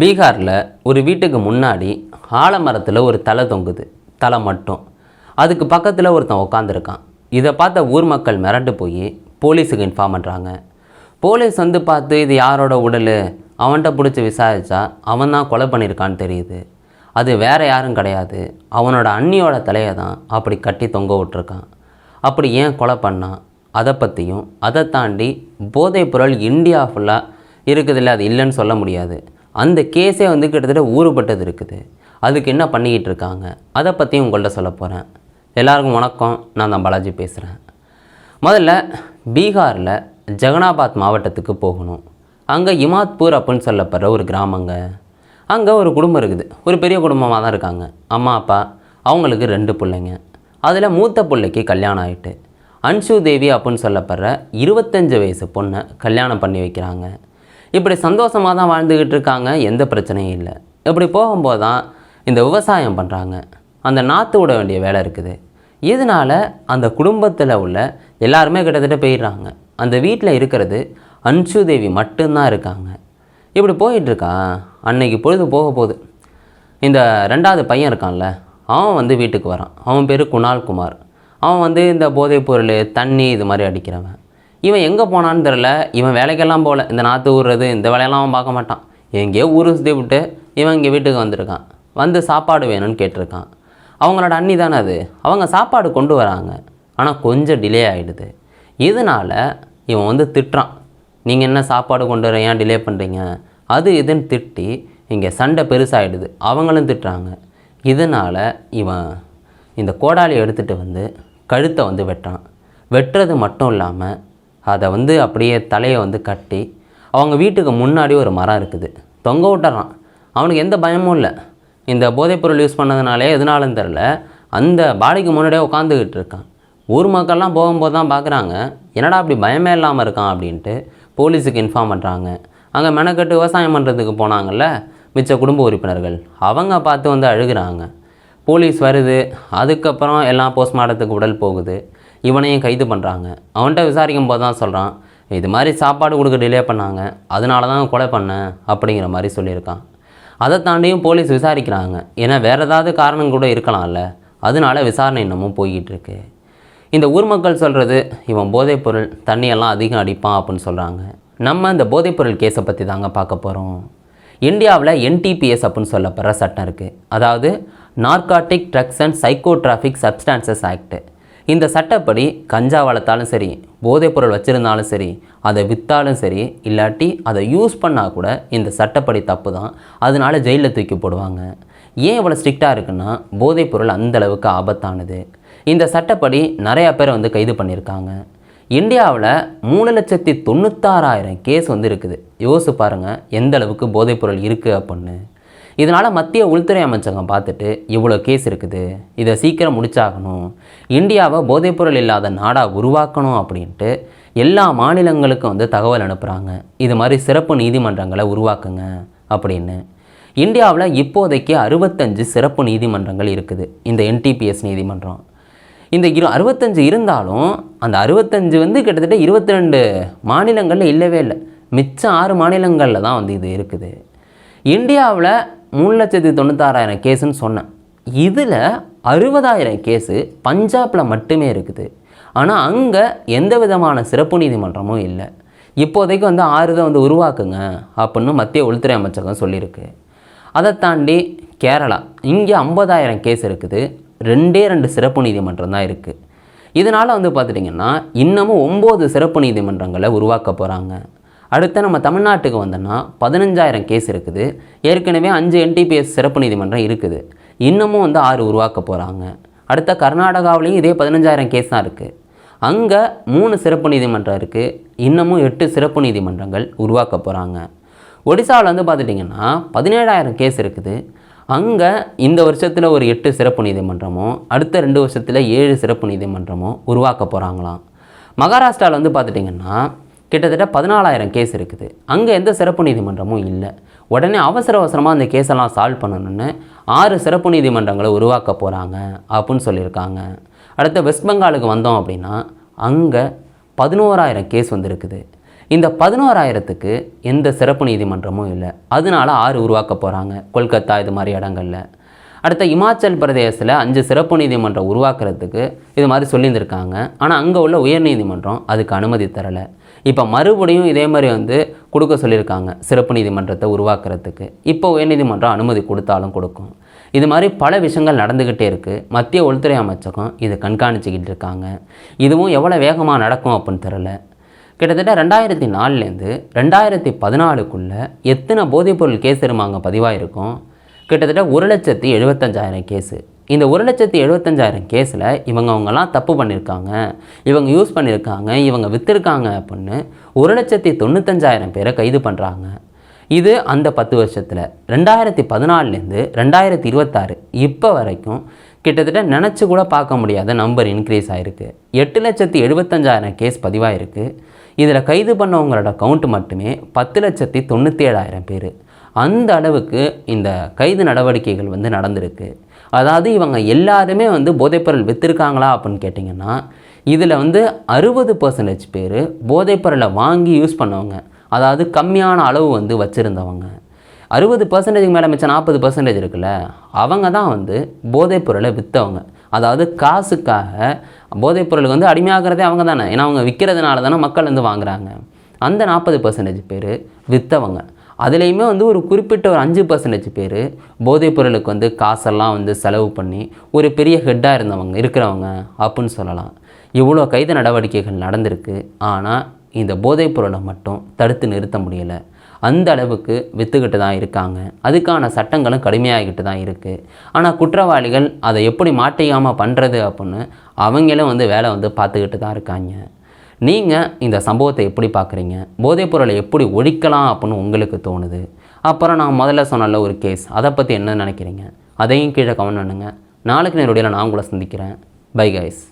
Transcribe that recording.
பீகாரில் ஒரு வீட்டுக்கு முன்னாடி ஆலமரத்தில் ஒரு தலை தொங்குது. தலை மட்டும். அதுக்கு பக்கத்தில் ஒருத்தன் உட்காந்துருக்கான். இதை பார்த்த ஊர் மக்கள் மிரண்டு போய் போலீஸுக்கு இன்ஃபார்ம் பண்ணுறாங்க. போலீஸ் வந்து பார்த்து இது யாரோட உடல், அவன்கிட்ட பிடிச்சி விசாரித்தா அவன் தான் கொலை பண்ணியிருக்கான்னு தெரியுது. அது வேறு யாரும் கிடையாது, அவனோட அண்ணியோட தலையை தான் அப்படி கட்டி தொங்க விட்டுருக்கான். அப்படி ஏன் கொலை பண்ணான் அதை பற்றியும், அதை தாண்டி போதைப் பொருள் இந்தியா ஃபுல்லாக இருக்குதில்ல, அது இல்லைன்னு சொல்ல முடியாது. அந்த கேஸே வந்து கிட்டத்தட்ட ஊறுபட்டது இருக்குது. அதுக்கு என்ன பண்ணிக்கிட்டு இருக்காங்க அதை பற்றியும் உங்கள்கிட்ட சொல்ல போகிறேன். எல்லாருக்கும் வணக்கம், நான் தான் பாலாஜி பேசுகிறேன். முதல்ல பீகாரில் ஜெகனாபாத் மாவட்டத்துக்கு போகணும். அங்கே இமாத்பூர் அப்படின்னு சொல்லப்படுற ஒரு கிராமங்க. அங்கே ஒரு குடும்பம் இருக்குது. ஒரு பெரிய குடும்பமாக தான் இருக்காங்க. அம்மா அப்பா, அவங்களுக்கு 2 பிள்ளைங்க. அதில் மூத்த பிள்ளைக்கு கல்யாணம் ஆகிட்டு அன்ஷு தேவி அப்படின்னு சொல்லப்படுற 25 வயசு பொண்ணை கல்யாணம் பண்ணி வைக்கிறாங்க. இப்படி சந்தோஷமாக தான் வாழ்ந்துக்கிட்டு இருக்காங்க, எந்த பிரச்சனையும் இல்லை. இப்படி போகும்போது தான் இந்த விவசாயம் பண்ணுறாங்க. அந்த நாற்று விட வேண்டிய வேலை இருக்குது. இதனால் அந்த குடும்பத்தில் உள்ள எல்லாருமே கிட்டத்தட்ட போயிடுறாங்க. அந்த வீட்டில் இருக்கிறது அன்ஷு தேவி மட்டும்தான் இருக்காங்க. இப்படி போயிட்டுருக்கா. அன்னைக்கு பொழுது போக போகுது. இந்த 2வது பையன் இருக்கான்ல, அவன் வந்து வீட்டுக்கு வரான். அவன் பேர் குணால் குமார். அவன் வந்து இந்த போதைப் பொருள், தண்ணி இது மாதிரி அடிக்கிறவன். இவன் எங்கே போனான்னு தெரில. இவன் வேலைக்கெல்லாம் போகல. இந்த நாற்று ஊறுறது இந்த வேலையெல்லாம் அவன் பார்க்க மாட்டான். எங்கேயோ ஊர் சுற்றி விட்டு இவன் இங்கே வீட்டுக்கு வந்திருக்கான். வந்து சாப்பாடு வேணும்னு கேட்டிருக்கான். அவங்களோட அண்ணி தானே அது, அவங்க சாப்பாடு கொண்டு வராங்க. ஆனால் கொஞ்சம் டிலே ஆகிடுது. இதனால் இவன் வந்து திட்டுறான். நீங்கள் என்ன சாப்பாடு கொண்டு வர, ஏன் டிலே பண்ணுறீங்க, அது இதுன்னு திட்டி இங்கே சண்டை பெருசாகிடுது. அவங்களும் திட்டுறாங்க. இதனால் இவன் இந்த கோடாலியை எடுத்துகிட்டு வந்து கழுத்தை வந்து வெட்டுறான். வெட்டுறது மட்டும் இல்லாமல் அதை வந்து அப்படியே தலையை வந்து கட்டி அவங்க வீட்டுக்கு முன்னாடி ஒரு மரம் இருக்குது, தொங்க விட்டுறான். அவனுக்கு எந்த பயமும் இல்லை. இந்த போதைப்பொருள் யூஸ் பண்ணதுனாலே எதுனாலும் தெரில, அந்த பாடிக்கு முன்னாடியே உட்காந்துக்கிட்டு இருக்கான். ஊர் மக்கள்லாம் போகும்போது தான் பார்க்குறாங்க, என்னடா அப்படி பயமே இல்லாமல் இருக்கான் அப்படின்ட்டு போலீஸுக்கு இன்ஃபார்ம் பண்ணுறாங்க. அங்கே மெனக்கட்டு விவசாயம் பண்ணுறதுக்கு போனாங்கள்ல மிச்ச குடும்ப உறுப்பினர்கள், அவங்க பார்த்து வந்து அழுகிறாங்க. போலீஸ் வருது. அதுக்கப்புறம் எல்லாம் போஸ்ட்மார்ட்டத்துக்கு உடல் போகுது. இவனையும் கைது பண்ணுறாங்க. அவன்கிட்ட விசாரிக்கும் போது தான் சொல்கிறான், இது மாதிரி சாப்பாடு கொடுக்க டிலே பண்ணாங்க, அதனால தான் கொலை பண்ணேன் அப்படிங்கிற மாதிரி சொல்லியிருக்கான். அதை தாண்டியும் போலீஸ் விசாரிக்கிறாங்க. ஏன்னா வேறு ஏதாவது காரணம் கூட இருக்கலாம்ல, அதனால விசாரணை இன்னமும் போய்கிட்டு இருக்கு. இந்த ஊர் மக்கள் சொல்கிறது, இவன் போதைப்பொருள் தண்ணியெல்லாம் அதிகம் அடிப்பான் அப்படின்னு சொல்கிறாங்க. நம்ம இந்த போதைப்பொருள் கேஸை பற்றி தாங்க பார்க்க போகிறோம். இந்தியாவில் NTPS அப்படின்னு சொல்லப்படுற சட்டம் இருக்குது. அதாவது narcotic drugs and psychotropic substances act. இந்த சட்டப்படி கஞ்சா வளர்த்தாலும் சரி, போதைப்பொருள் வச்சுருந்தாலும் சரி, அதை விற்றாலும் சரி, இல்லாட்டி அதை யூஸ் பண்ணால் கூட இந்த சட்டப்படி தப்பு தான். அதனால ஜெயிலில் தூக்கி போடுவாங்க. ஏன் இவ்வளோ ஸ்ட்ரிக்டாக இருக்குன்னா, போதைப்பொருள் அந்தளவுக்கு ஆபத்தானது. இந்த சட்டப்படி நிறையா பேரை வந்து கைது பண்ணியிருக்காங்க. இந்தியாவில் 3,96,000 கேஸ் வந்து இருக்குது. யோசிச்சு பாருங்கள் எந்த அளவுக்கு போதைப்பொருள் இருக்குது அப்படின்னு. இதனால் மத்திய உள்துறை அமைச்சகம் பார்த்துட்டு இவ்வளோ கேஸ் இருக்குது, இதை சீக்கிரம் முடிச்சாகணும், இந்தியாவை போதைப்பொருள் இல்லாத நாடாக உருவாக்கணும் அப்படின்ட்டு எல்லா மாநிலங்களுக்கும் வந்து தகவல் அனுப்புகிறாங்க. இது மாதிரி சிறப்பு நீதிமன்றங்களை உருவாக்குங்க அப்படின்னு. இந்தியாவில் இப்போதைக்கு 65 சிறப்பு நீதிமன்றங்கள் இருக்குது. இந்த NTPS நீதிமன்றம். இந்த 65 இருந்தாலும் அந்த 65 வந்து கிட்டத்தட்ட 22 மாநிலங்களில் இல்லவே இல்லை. மிச்சம் 6 மாநிலங்களில் தான் வந்து இது இருக்குது. இந்தியாவில் 3,96,000 கேஸுன்னு சொன்னேன். இதில் 60,000 கேஸு பஞ்சாபில் மட்டுமே இருக்குது. ஆனால் அங்கே எந்த விதமான சிறப்பு நீதிமன்றமும் இல்லை. இப்போதைக்கு வந்து 6 இதை வந்து உருவாக்குங்க அப்படின்னு மத்திய உள்துறை அமைச்சகம் சொல்லியிருக்கு. அதை தாண்டி கேரளா, இங்கே 50,000 கேஸ் இருக்குது. 2 சிறப்பு நீதிமன்றம் தான் இருக்குது. இதனால் வந்து பார்த்துட்டிங்கன்னா இன்னமும் 9 சிறப்பு நீதிமன்றங்களை உருவாக்க போகிறாங்க. அடுத்து நம்ம தமிழ்நாட்டுக்கு வந்தோன்னா 15,000 கேஸ் இருக்குது. ஏற்கனவே 5 NTPS சிறப்பு நீதிமன்றம் இருக்குது. இன்னமும் வந்து 6 உருவாக்க போகிறாங்க. அடுத்த கர்நாடகாவிலையும் இதே 15,000 கேஸ் தான் இருக்குது. அங்கே 3 சிறப்பு நீதிமன்றம் இருக்குது. இன்னமும் 8 சிறப்பு நீதிமன்றங்கள் உருவாக்க போகிறாங்க. ஒடிசாவில் வந்து பார்த்துட்டிங்கன்னா 17,000 கேஸ் இருக்குது. அங்கே இந்த வருஷத்தில் ஒரு 8 சிறப்பு நீதிமன்றமும், அடுத்த 2 வருஷத்தில் 7 சிறப்பு நீதிமன்றமும் உருவாக்க போகிறாங்களாம். மகாராஷ்டிராவில் வந்து பார்த்துட்டிங்கன்னா கிட்டத்தட்ட 14,000 கேஸ் இருக்குது. அங்கே எந்த சிறப்பு நீதிமன்றமும் இல்லை. உடனே அவசரமாக அந்த கேஸெல்லாம் சால்வ் பண்ணணுன்னு 6 சிறப்பு நீதிமன்றங்களை உருவாக்க போகிறாங்க அப்படின்னு சொல்லியிருக்காங்க. அடுத்த வெஸ்ட் பெங்காலுக்கு வந்தோம் அப்படின்னா அங்கே 11,000 கேஸ் வந்துருக்குது. இந்த 11,000க்கு எந்த சிறப்பு நீதிமன்றமும் இல்லை. அதனால 6 உருவாக்க போகிறாங்க கொல்கத்தா இது மாதிரி இடங்களில். அடுத்த இமாச்சல் பிரதேசத்தில் 5 சிறப்பு நீதிமன்றம் உருவாக்குறதுக்கு இது மாதிரி சொல்லியிருந்திருக்காங்க. ஆனால் அங்கே உள்ள உயர்நீதிமன்றம் அதுக்கு அனுமதி தரலை. இப்போ மறுபடியும் இதே மாதிரி கொடுக்க சொல்லியிருக்காங்க சிறப்பு நீதிமன்றத்தை உருவாக்குறதுக்கு. இப்போ உயர்நீதிமன்றம் அனுமதி கொடுத்தாலும் கொடுக்கும். இது மாதிரி பல விஷயங்கள் நடந்துக்கிட்டே இருக்குது. மத்திய உள்துறை அமைச்சகம் இதை கண்காணிச்சிக்கிட்டு இருக்காங்க. இதுவும் எவ்வளோ வேகமாக நடக்கும் அப்படின்னு தெரில. கிட்டத்தட்ட 2004லேருந்து 2014க்குள்ளே எத்தனை போதைப்பொருள் கேஸ் இருமாங்க பதிவாயிருக்கும்? கிட்டத்தட்ட 1,75,000 கேஸு. இந்த 1,75,000 கேஸில் அவங்கெல்லாம் தப்பு பண்ணியிருக்காங்க, இவங்க யூஸ் பண்ணியிருக்காங்க, இவங்க விற்றுருக்காங்க அப்படின்னு 1,95,000 பேரை கைது பண்ணுறாங்க. இது அந்த 10 வருஷத்தில் 2014லேருந்து 2026 இப்போ வரைக்கும் கிட்டத்தட்ட நினச்சி கூட பார்க்க முடியாத நம்பர் இன்க்ரீஸ் ஆகிருக்கு. 8,75,000 கேஸ் பதிவாயிருக்கு. இதில் கைது பண்ணவங்களோட கவுண்ட் மட்டுமே 10,97,000 பேர். அந்த அளவுக்கு இந்த கைது நடவடிக்கைகள் நடந்திருக்கு. அதாவது இவங்க எல்லாருமே போதைப்பொருள் விற்றுருக்காங்களா அப்படின்னு கேட்டிங்கன்னா இதில் 60% பேர் போதைப்பொருளை வாங்கி யூஸ் பண்ணவங்க, அதாவது கம்மியான அளவு வச்சுருந்தவங்க. 60% மேலே மிச்சம் 40% இருக்குல்ல, அவங்க தான் போதைப்பொருளை விற்றவங்க. அதாவது காசுக்காக போதைப்பொருளுக்கு அடிமையாகிறதே அவங்க தானே. ஏன்னா அவங்க விற்கிறதுனால தானே மக்கள் வாங்குகிறாங்க. அந்த 40% பேர் விற்றவங்க. அதுலேயுமே ஒரு குறிப்பிட்ட ஒரு 5% பேர் போதைப்பொருளுக்கு காசெல்லாம் செலவு பண்ணி ஒரு பெரிய ஹெட்டாக இருக்கிறவங்க அப்படின்னு சொல்லலாம். இவ்வளோ கைது நடவடிக்கைகள் நடந்திருக்கு. ஆனால் இந்த போதைப்பொருளை மட்டும் தடுத்து நிறுத்த முடியலை. அந்த அளவுக்கு விற்றுக்கிட்டு தான் இருக்காங்க. அதுக்கான சட்டங்களும் கடுமையாகிக்கிட்டு தான் இருக்குது. ஆனால் குற்றவாளிகள் அதை எப்படி மாட்டிக்காமல் பண்ணுறது அப்படின்னு அவங்களும் வேலை பார்த்துக்கிட்டு தான் இருக்காங்க. நீங்கள் இந்த சம்பவத்தை எப்படி பார்க்குறீங்க? போதைப்பொருளை எப்படி ஒழிக்கலாம் அப்படின்னு உங்களுக்கு தோணுது? அப்புறம் நான் முதல்ல சொன்ன ஒரு கேஸ், அதை பற்றி என்ன நினைக்கிறீங்க? அதையும் கீழே கமெண்ட் பண்ணுங்கள். நாளைக்கு நேரடியில் நான் உங்களை சந்திக்கிறேன். Bye guys.